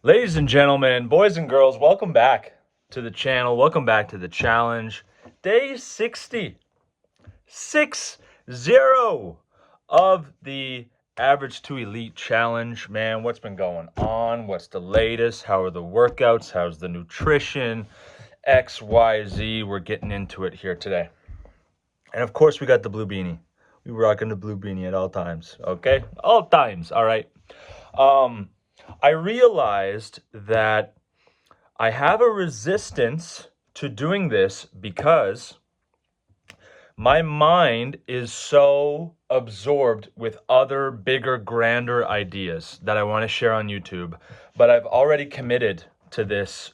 Ladies and gentlemen, boys and girls, welcome back to the channel. Welcome back to the challenge. Day 60, 6-0 of the Average to Elite Challenge. Man, what's been going on? What's the latest? How are the workouts? How's the nutrition? X, Y, Z. We're getting into it here today. And of course, we got the blue beanie. We rocking the blue beanie at all times, okay? All times, all right? I realized that I have a resistance to doing this because my mind is so absorbed with other bigger, grander ideas that I want to share on YouTube. But I've already committed to this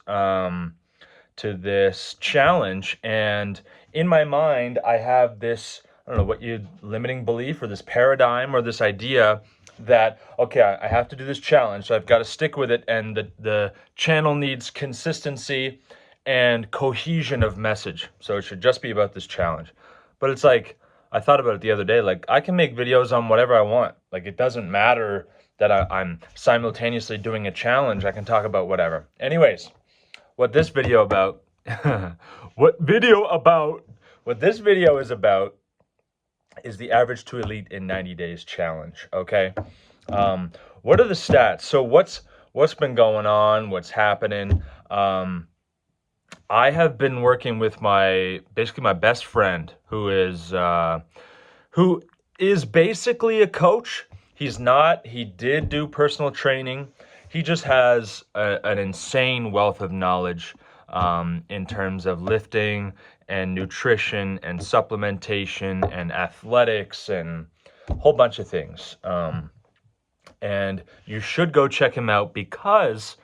challenge, and in my mind, I have this, I don't know what you limiting belief or this paradigm or this idea that, okay, I have to do this challenge, so I've got to stick with it, and the channel needs consistency and cohesion of message, so it should just be about this challenge. But it's like, I thought about it the other day, like, I can make videos on whatever I want. Like, it doesn't matter that I'm simultaneously doing a challenge. I can talk about whatever. Anyways, what this video about what this video is about is the Average to Elite in 90 Days challenge. Okay, what are the stats? So what's been going on? What's happening? I have been working with basically my best friend, who is basically a coach. He's not. He did do personal training. He just has an insane wealth of knowledge in terms of lifting and nutrition and supplementation and athletics and a whole bunch of things. And you should go check him out because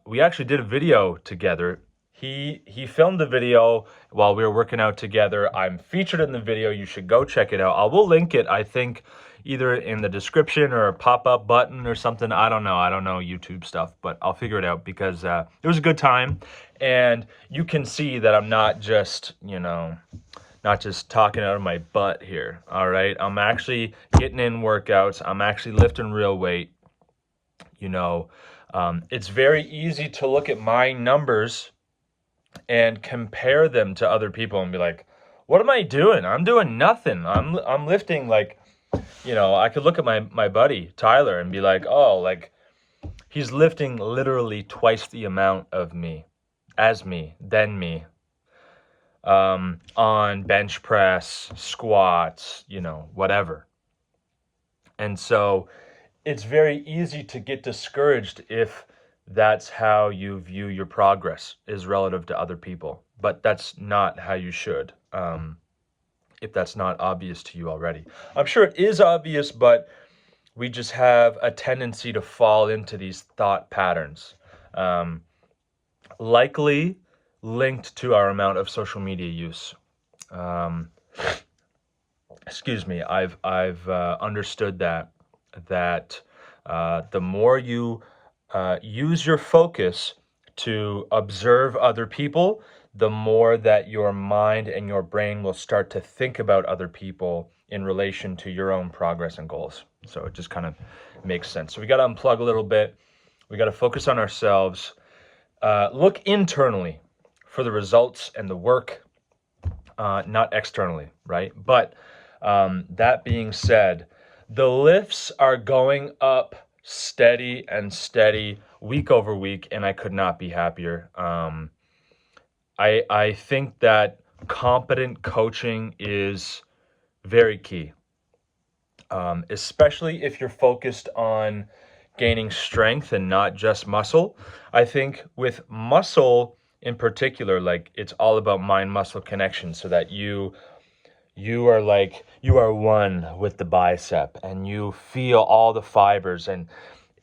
we actually did a video together. He filmed the video while we were working out together. I'm featured in the video. You should go check it out. I will link it, I think, either in the description or a pop-up button or something. I don't know YouTube stuff, but I'll figure it out because it was a good time. And you can see that I'm not just, not just talking out of my butt here, all right? I'm actually getting in workouts. I'm actually lifting real weight. It's very easy to look at my numbers and compare them to other people and be like, what am I doing? I'm doing nothing. I'm lifting like, I could look at my buddy Tyler and be like, oh, like he's lifting literally twice the amount of me, than me, on bench press, squats, whatever. And so it's very easy to get discouraged if that's how you view your progress is relative to other people. But that's not how you should, if that's not obvious to you already. I'm sure it is obvious, but we just have a tendency to fall into these thought patterns, likely linked to our amount of social media use. Excuse me, I've understood that the more you use your focus to observe other people, the more that your mind and your brain will start to think about other people in relation to your own progress and goals. So it just kind of makes sense. So we got to unplug a little bit. We got to focus on ourselves. Look internally for the results and the work, not externally, right? But that being said, the lifts are going up steady and steady week over week, and I could not be happier. I think that competent coaching is very key, especially if you're focused on gaining strength and not just muscle. I think with muscle in particular, like it's all about mind-muscle connection, so that you are one with the bicep and you feel all the fibers, and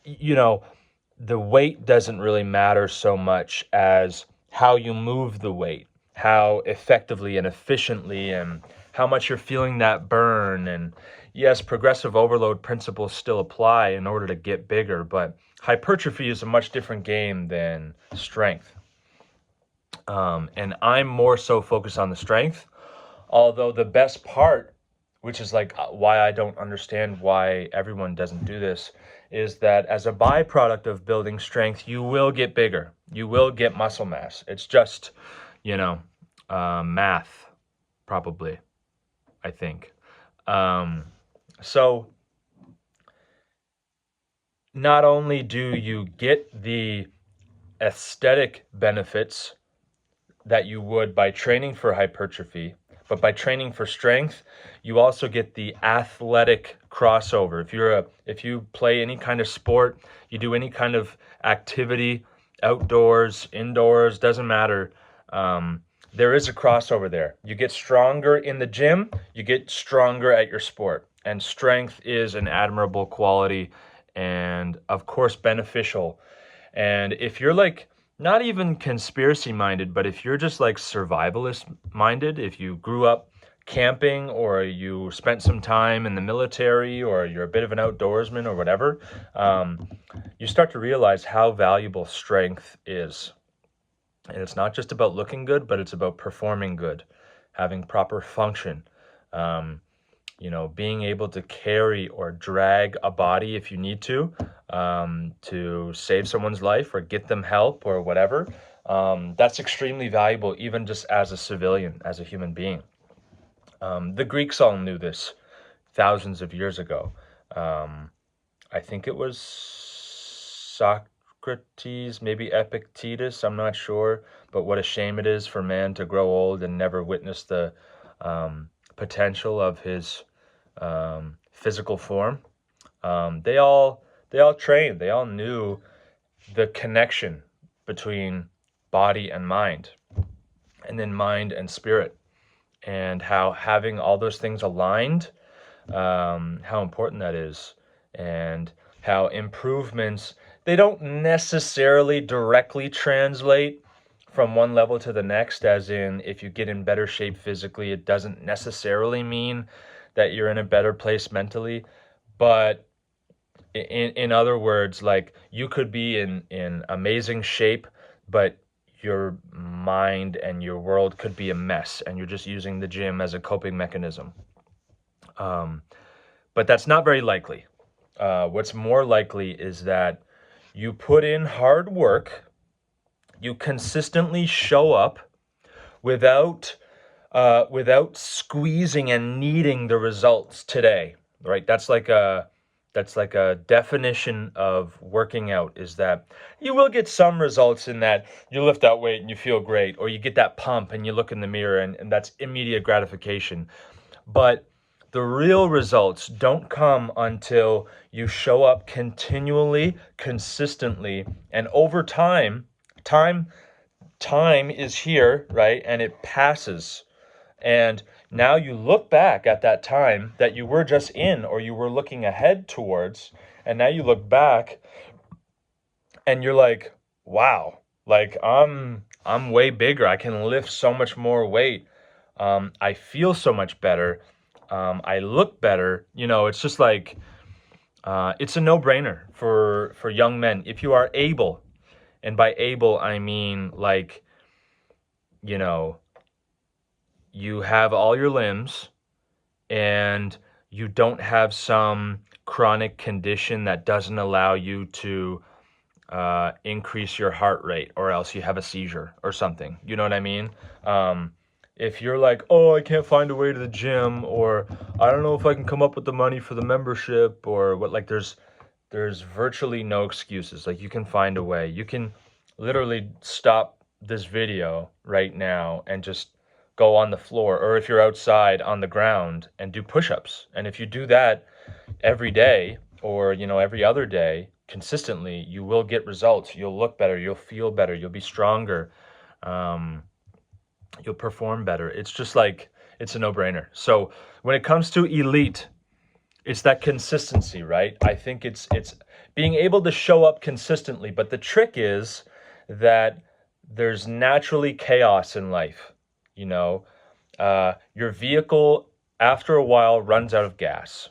the weight doesn't really matter so much as how you move the weight, how effectively and efficiently, and how much you're feeling that burn. And yes, progressive overload principles still apply in order to get bigger, but hypertrophy is a much different game than strength. And I'm more so focused on the strength. Although the best part, which is like why I don't understand why everyone doesn't do this, is that as a byproduct of building strength, you will get bigger. You will get muscle mass. It's just, you know, math, probably, I think. Um, so not only do you get the aesthetic benefits that you would by training for hypertrophy, but by training for strength, you also get the athletic crossover. If you play any kind of sport, you do any kind of activity, outdoors, indoors, doesn't matter. Um, there is a crossover there. You get stronger in the gym, you get stronger at your sport. And strength is an admirable quality and, of course, beneficial. And if you're like not even conspiracy minded, but if you're just like survivalist minded, if you grew up camping or you spent some time in the military or you're a bit of an outdoorsman or whatever, you start to realize how valuable strength is. And it's not just about looking good, but it's about performing good, having proper function. Um, being able to carry or drag a body if you need to save someone's life or get them help or whatever. That's extremely valuable, even just as a civilian, as a human being. The Greeks all knew this thousands of years ago. Um, I think it was Socrates, maybe Epictetus, I'm not sure. But what a shame it is for man to grow old and never witness the potential of his physical form. They all trained. They all knew the connection between body and mind, and then mind and spirit, and how having all those things aligned, how important that is, and how improvements, they don't necessarily directly translate from one level to the next, as in if you get in better shape physically, it doesn't necessarily mean that you're in a better place mentally. But in other words, like you could be in amazing shape, but your mind and your world could be a mess, and you're just using the gym as a coping mechanism. Um, but that's not very likely. What's more likely is that you put in hard work, you consistently show up without without squeezing and needing the results today, right? That's like a definition of working out, is that you will get some results in that you lift that weight and you feel great, or you get that pump and you look in the mirror and that's immediate gratification. But the real results don't come until you show up continually, consistently, and over time. Time is here, right? And it passes. And now you look back at that time that you were just in, or you were looking ahead towards, and now you look back and you're like, wow, like I'm way bigger. I can lift so much more weight. I feel so much better. I look better. It's just like it's a no-brainer for young men if you are able. And by able, I mean like, you know, you have all your limbs and you don't have some chronic condition that doesn't allow you to increase your heart rate, or else you have a seizure or something. You know what I mean? If you're like, oh, I can't find a way to the gym, or I don't know if I can come up with the money for the membership, or what, like there's virtually no excuses. Like you can find a way. You can literally stop this video right now and just go on the floor, or if you're outside on the ground, and do push-ups. And if you do that every day, or every other day consistently, you will get results. You'll look better, you'll feel better, you'll be stronger, um, you'll perform better. It's just like, it's a no-brainer. So when it comes to elite, it's that consistency, right? I think it's being able to show up consistently, but the trick is that there's naturally chaos in life. Your vehicle after a while runs out of gas.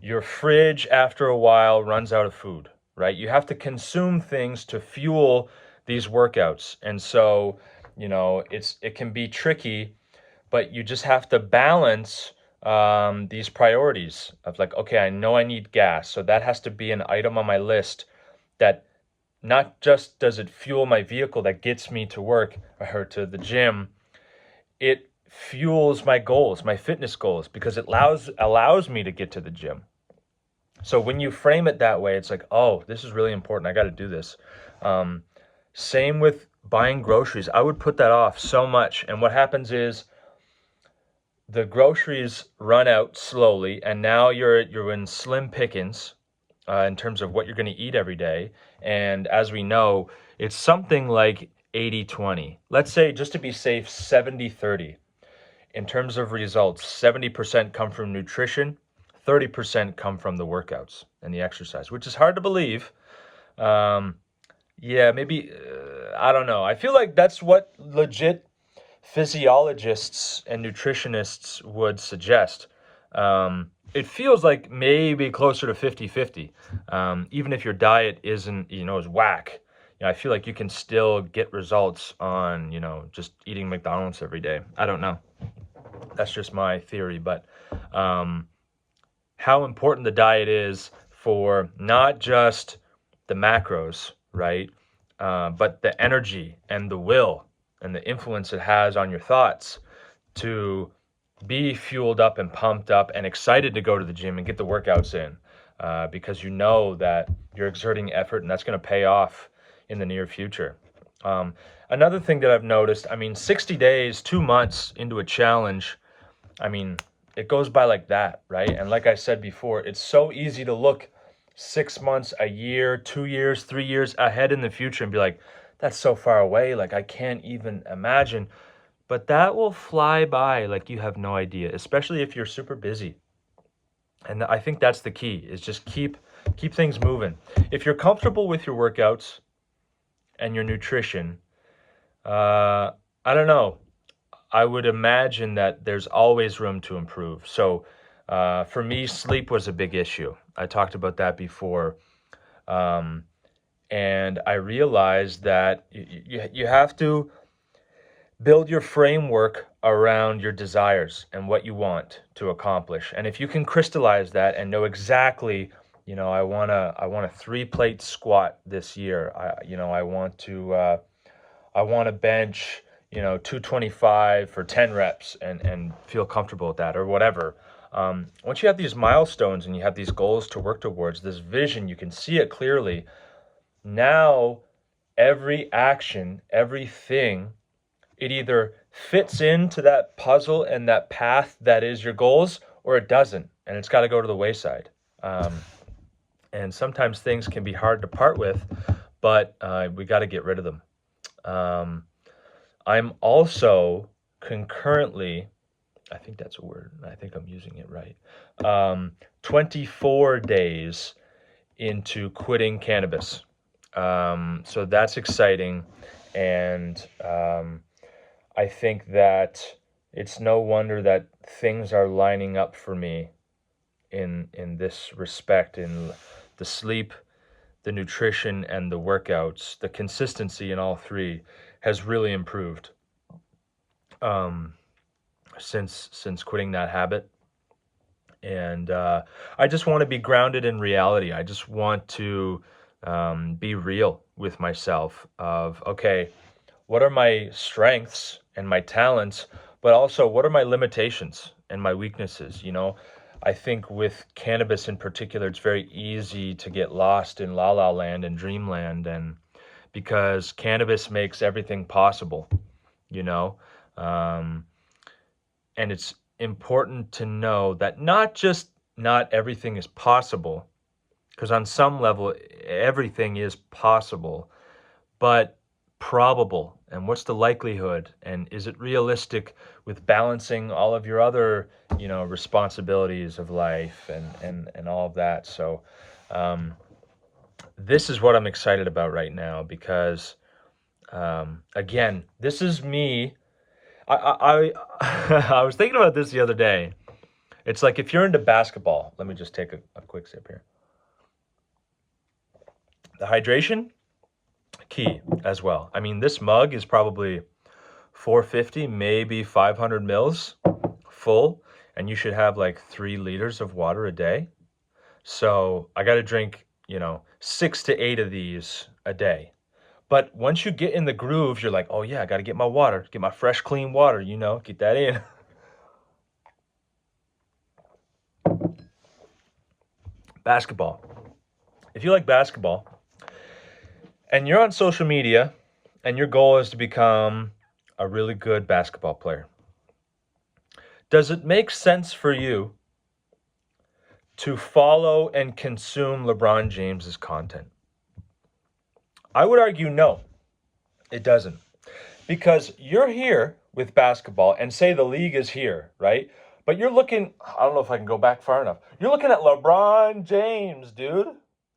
Your fridge after a while runs out of food, right? You have to consume things to fuel these workouts. And so, it can be tricky, but you just have to balance these priorities of like, okay, I know I need gas, so that has to be an item on my list that not just does it fuel my vehicle that gets me to work or to the gym, it fuels my goals, my fitness goals, because it allows me to get to the gym. So when you frame it that way, it's like, oh, this is really important. I got to do this. Um, Same with buying groceries. I would put that off so much. And what happens is the groceries run out slowly, and now you're in slim pickings in terms of what you're going to eat every day. And as we know, it's something like 80-20. Let's say, just to be safe, 70-30. In terms of results, 70% come from nutrition, 30% come from the workouts and the exercise, which is hard to believe. Um, yeah, maybe, I don't know. I feel like that's what legit physiologists and nutritionists would suggest. It feels like maybe closer to 50-50. Even if your diet isn't, is whack, I feel like you can still get results on, just eating McDonald's every day. I don't know. That's just my theory, but um, how important the diet is for not just the macros, right? But the energy and the will and the influence it has on your thoughts to be fueled up and pumped up and excited to go to the gym and get the workouts in, because you know that you're exerting effort and that's going to pay off in the near future. Another thing that I've noticed, 60 days, 2 months into a challenge, I mean, it goes by like that, right? And like I said before, it's so easy to look 6 months, a year, 2 years, 3 years ahead in the future and be like, that's so far away. Like, I can't even imagine. But that will fly by like you have no idea, especially if you're super busy. And I think that's the key, is just keep things moving. If you're comfortable with your workouts and your nutrition, I don't know. I would imagine that there's always room to improve. So for me, sleep was a big issue. I talked about that before. And I realized that you have to build your framework around your desires and what you want to accomplish. And if you can crystallize that and know exactly, I want a 3-plate squat this year. I want to bench, 225 for 10 reps and feel comfortable with that or whatever. Once you have these milestones and you have these goals to work towards, this vision, you can see it clearly. Now, every action, everything, it either fits into that puzzle and that path that is your goals, or it doesn't, and it's got to go to the wayside. And sometimes things can be hard to part with, but we got to get rid of them. I'm also concurrently, I think that's a word, I think I'm using it right, 24 days into quitting cannabis. So that's exciting. And I think that it's no wonder that things are lining up for me in this respect, in the sleep, the nutrition, and the workouts. The consistency in all three has really improved since quitting that habit. And I just want to be grounded in reality. I just want to be real with myself of, okay, what are my strengths and my talents, but also what are my limitations and my weaknesses? I think with cannabis in particular, it's very easy to get lost in la la land and dreamland, and because cannabis makes everything possible, you know, um, and it's important to know that not everything is possible, because on some level everything is possible, but probable. And what's the likelihood? And is it realistic with balancing all of your other, responsibilities of life and all of that? So this is what I'm excited about right now, because again, this is me. I was thinking about this the other day. It's like, if you're into basketball, let me just take a quick sip here. The hydration, key as well. This mug is probably 450, maybe 500 mils full. and you should have like 3 liters of water a day. So I got to drink, 6 to 8 of these a day. But once you get in the groove, you're like, oh yeah, I got to get my water, get my fresh, clean water, get that in. Basketball. If you like basketball and you're on social media and your goal is to become a really good basketball player, does it make sense for you to follow and consume LeBron James's content? I would argue no, it doesn't. Because you're here with basketball and say the league is here, right? But you're looking, I don't know if I can go back far enough. You're looking at LeBron James, dude.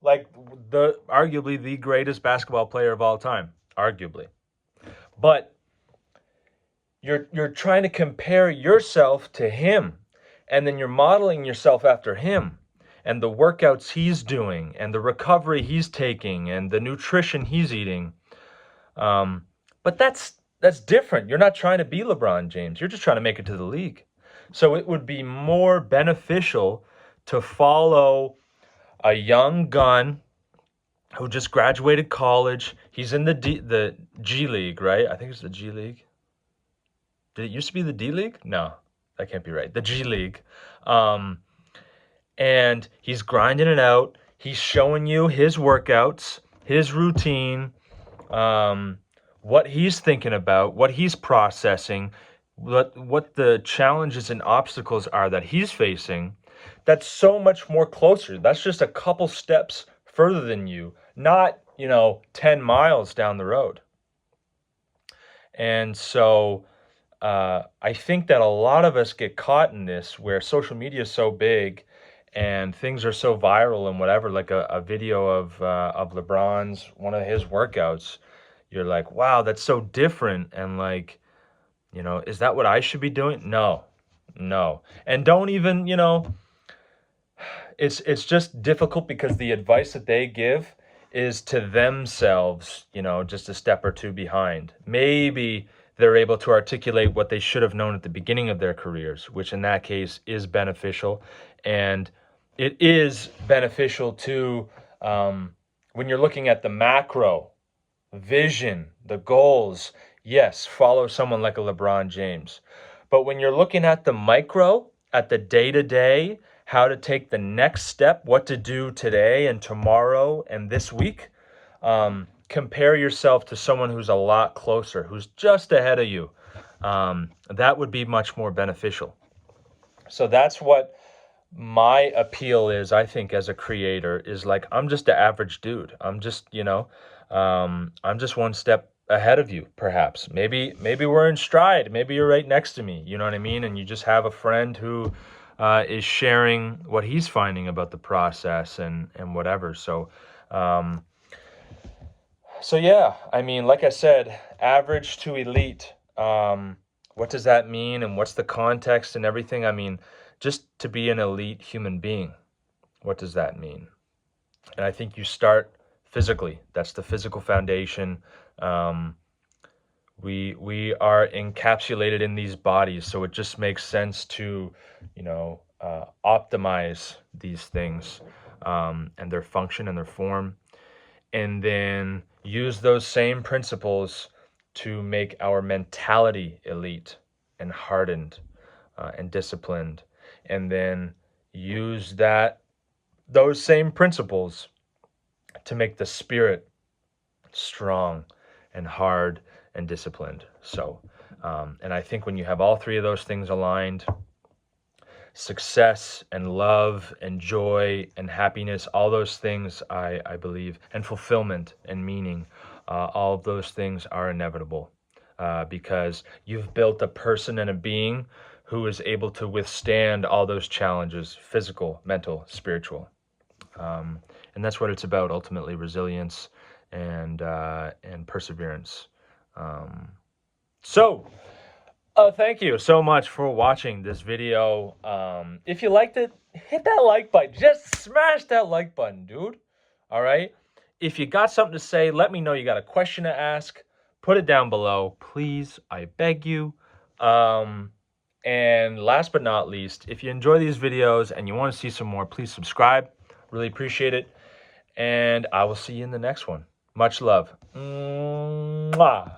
Like arguably the greatest basketball player of all time, arguably. But you're trying to compare yourself to him, and then you're modeling yourself after him and the workouts he's doing and the recovery he's taking and the nutrition he's eating. But that's different. You're not trying to be LeBron James. You're just trying to make it to the league. So it would be more beneficial to follow a young gun who just graduated college. He's in the G League, right? I think it's the G League. Did it used to be the D League? No, that can't be right. The G League. And he's grinding it out. He's showing you his workouts, his routine, what he's thinking about, what he's processing, what the challenges and obstacles are that he's facing. That's so much more closer. That's just a couple steps further than you, not, 10 miles down the road. And so I think that a lot of us get caught in this where social media is so big and things are so viral and whatever, like a video of LeBron's, one of his workouts. You're like, wow, that's so different. And like, is that what I should be doing? No. And don't even, it's just difficult because the advice that they give is to themselves, just a step or two behind. Maybe they're able to articulate what they should have known at the beginning of their careers, which in that case is beneficial. And it is beneficial to, when you're looking at the macro vision, the goals, yes, follow someone like a LeBron James. But when you're looking at the micro, at the day-to-day, how to take the next step, what to do today and tomorrow and this week, compare yourself to someone who's a lot closer, who's just ahead of you. That would be much more beneficial. So that's what my appeal is, I think, as a creator, is like, I'm just an average dude. I'm just, I'm just one step ahead of you, perhaps. Maybe we're in stride. Maybe you're right next to me. You know what I mean? And you just have a friend who is sharing what he's finding about the process and whatever. So, yeah, I mean, like I said, average to elite. What does that mean? And what's the context and everything? I mean, just to be an elite human being, what does that mean? And I think you start physically. That's the physical foundation. We are encapsulated in these bodies, so it just makes sense to, optimize these things and their function and their form, and then use those same principles to make our mentality elite and hardened and disciplined, and then use those same principles to make the spirit strong and hard and disciplined. So, and I think when you have all three of those things aligned, success and love and joy and happiness, all those things, I believe, and fulfillment and meaning, all of those things are inevitable because you've built a person and a being who is able to withstand all those challenges, physical, mental, spiritual. And that's what it's about, ultimately, resilience and perseverance. Thank you so much for watching this video. If you liked it, hit that like button. Just smash that like button, dude. All right? If you got something to say, let me know. You got a question to ask, put it down below. Please, I beg you. And last but not least, if you enjoy these videos and you want to see some more, please subscribe. Really appreciate it. And I will see you in the next one. Much love. Mwah.